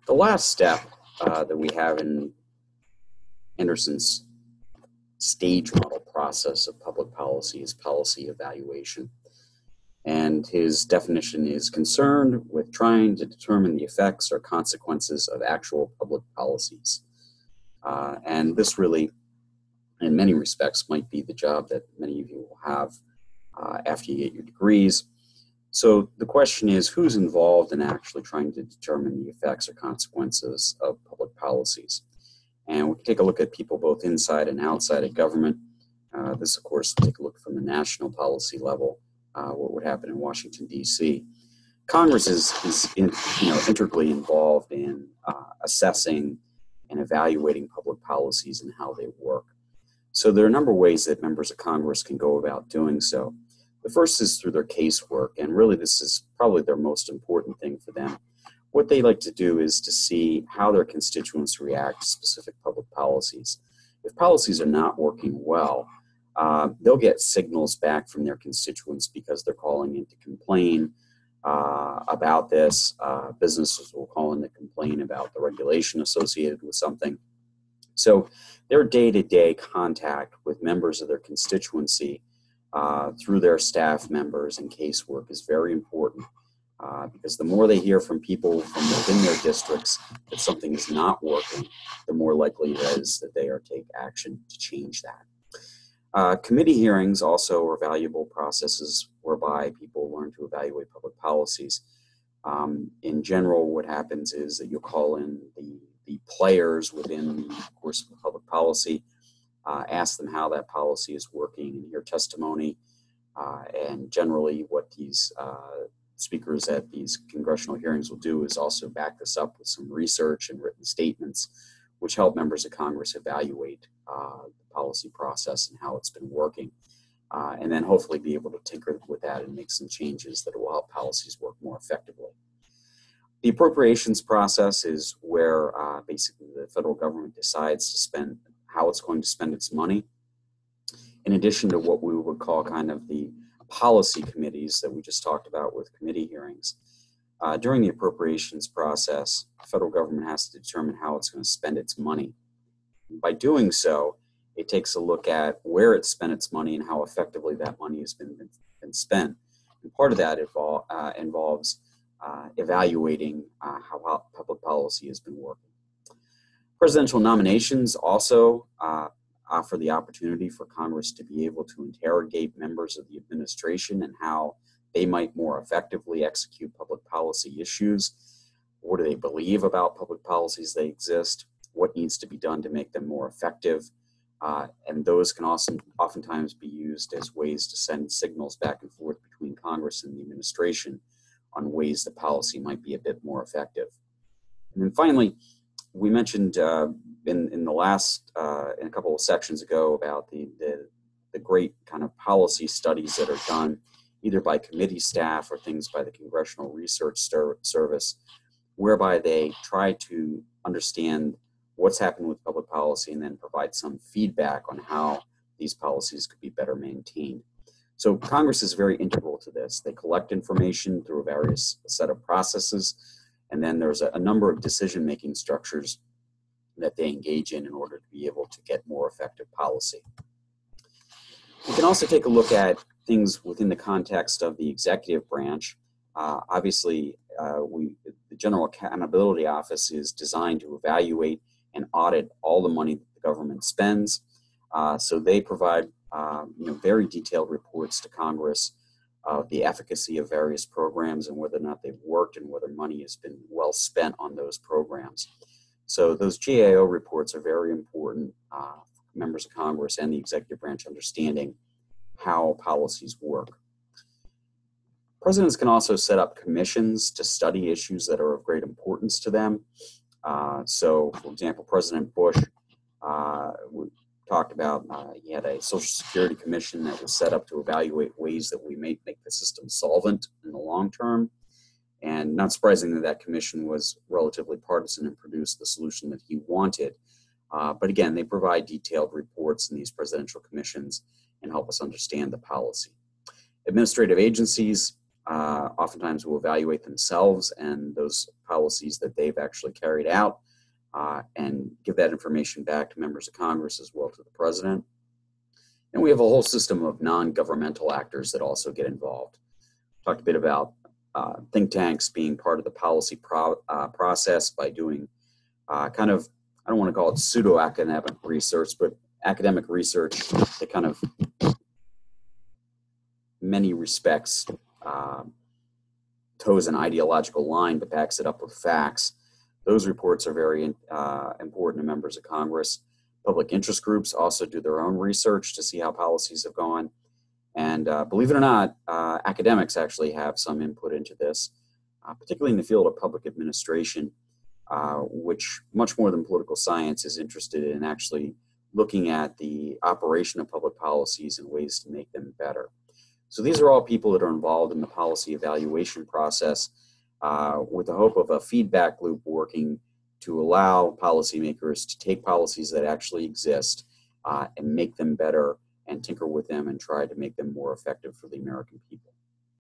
The last step that we have in Anderson's stage model process of public policy is policy evaluation. And his definition is concerned with trying to determine the effects or consequences of actual public policies. And this really, in many respects, might be the job that many of you will have after you get your degrees. So the question is, who's involved in actually trying to determine the effects or consequences of public policies? And we can take a look at people both inside and outside of government. This, of course, take a look from the national policy level, what would happen in Washington, D.C. Congress is integrally involved in assessing and evaluating public policies and how they work. So there are a number of ways that members of Congress can go about doing so. The first is through their casework, and really this is probably their most important thing for them. What they like to do is to see how their constituents react to specific public policies. If policies are not working well, they'll get signals back from their constituents because they're calling in to complain about this. Businesses will call in to complain about the regulation associated with something. So their day-to-day contact with members of their constituency through their staff members and casework is very important because the more they hear from people from within their districts that something is not working, the more likely it is that they are take action to change that. Committee hearings also are valuable processes whereby people learn to evaluate public policies. In general, what happens is that you'll call in the players within the course of public policy, ask them how that policy is working, and hear testimony. And generally what these speakers at these congressional hearings will do is also back this up with some research and written statements, which help members of Congress evaluate the policy process and how it's been working. And then hopefully be able to tinker with that and make some changes that will help policies work more effectively. The appropriations process is where basically the federal government decides to spend how it's going to spend its money. In addition to what we would call kind of the policy committees that we just talked about with committee hearings. During the appropriations process, the federal government has to determine how it's going to spend its money. By doing so, it takes a look at where it spent its money and how effectively that money has been spent. And part of that involves evaluating how public policy has been working. Presidential nominations also offer the opportunity for Congress to be able to interrogate members of the administration and how they might more effectively execute public policy issues. What do they believe about public policies that exist? What needs to be done to make them more effective? And those can also oftentimes be used as ways to send signals back and forth between Congress and the administration on ways the policy might be a bit more effective. And then finally, we mentioned in the last, in a couple of sections ago about the great kind of policy studies that are done either by committee staff or things by the Congressional Research Service, whereby they try to understand what's happened with public policy and then provide some feedback on how these policies could be better maintained. So Congress is very integral to this. They collect information through a various set of processes, and then there's a number of decision-making structures that they engage in order to be able to get more effective policy. We can also take a look at things within the context of the executive branch. Obviously, the General Accountability Office is designed to evaluate and audit all the money that the government spends. So they provide very detailed reports to Congress of the efficacy of various programs and whether or not they've worked and whether money has been well spent on those programs. So those GAO reports are very important for members of Congress and the executive branch understanding how policies work. Presidents can also set up commissions to study issues that are of great importance to them. So, for example, President Bush, we talked about, he had a Social Security Commission that was set up to evaluate ways that we may make the system solvent in the long term. And not surprisingly, that commission was relatively partisan and produced the solution that he wanted. But again, they provide detailed reports in these presidential commissions and help us understand the policy. Administrative agencies oftentimes will evaluate themselves, and those policies that they've actually carried out and give that information back to members of Congress as well to the president. And we have a whole system of non-governmental actors that also get involved. Talked a bit about think tanks being part of the policy process by doing kind of, I don't want to call it pseudo-academic research, but academic research that kind of many respects toes an ideological line but backs it up with facts. Those reports are very important to members of Congress. Public interest groups also do their own research to see how policies have gone. And believe it or not, academics actually have some input into this, particularly in the field of public administration, which much more than political science is interested in actually looking at the operation of public policies and ways to make them better. So these are all people that are involved in the policy evaluation process with the hope of a feedback loop working to allow policymakers to take policies that actually exist and make them better and tinker with them and try to make them more effective for the American people.